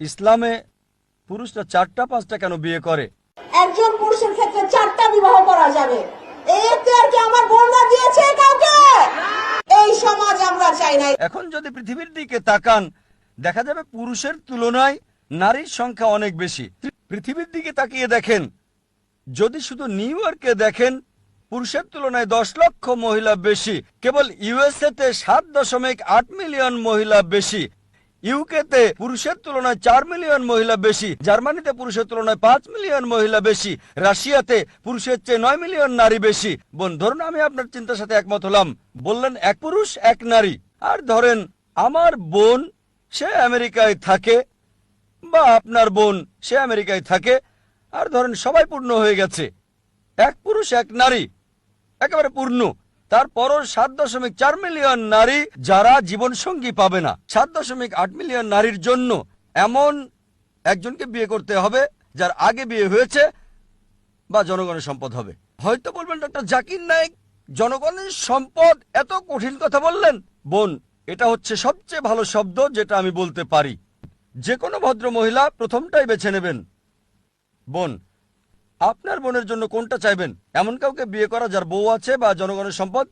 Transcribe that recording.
ইসলামে পুরুষরা 4টা 5টা কেন বিয়ে করে? একজন পুরুষের ক্ষেত্রে 4টা বিবাহ করা যাবে, এই এখতিয়ার কি আমার বোনরা দিয়েছে কাউকে? এই সমাজ আমরা চাই না। এখন যদি পৃথিবীর দিকে তাকান, দেখা যাবে পুরুষের তুলনায় নারীর সংখ্যা অনেক বেশি। পৃথিবীর দিকে তাকিয়ে দেখেন, যদি শুধু নিউ ইয়র্কে দেখেন, পুরুষের তুলনায় 10 লক্ষ মহিলা বেশি। কেবল ইউএসএ-তে 7.8 মিলিয়ন মহিলা বেশি। ইউকেতে পুরুষের তুলনায় 4 মিলিয়ন মহিলা বেশি। জার্মানিতে পুরুষের তুলনায় 5 মিলিয়ন মহিলা বেশি। রাশিয়াতে পুরুষের চেয়ে 9 মিলিয়ন নারী বেশি। বোন, ধরুন আমি আপনার চিন্তার সাথে একমত হলাম, বললেন এক পুরুষ এক নারী। আর ধরেন আমার বোন, সে আমেরিকায় থাকে, বা আপনার বোন, সে আমেরিকায় থাকে। আর ধরেন সবাই পূর্ণ হয়ে গেছে, এক পুরুষ এক নারী, একেবারে পূর্ণ। তারপরও 7.4 মিলিয়ন নারী যারা জীবনসঙ্গী পাবে না। 7.8 মিলিয়ন নারীর জন্য এমন একজনকে বিয়ে করতে হবে যার আগে বিয়ে হয়েছে বা জনগণের সম্পদ হবে। হয়তো বলবেন ডক্টর জাকির নায়েক, জনগণের সম্পদ, এত কঠিন কথা বললেন। বোন, এটা হচ্ছে সবচেয়ে ভালো শব্দ যেটা আমি বলতে পারি। যে কোনো ভদ্র মহিলা প্রথমটাই বেছে নেবেন। বোন, আপনার বোনের জন্য কোনটা চাইবেন? এমন কাউকে বিয়ে করা যার বউ আছে বা জনগণের সম্পদ?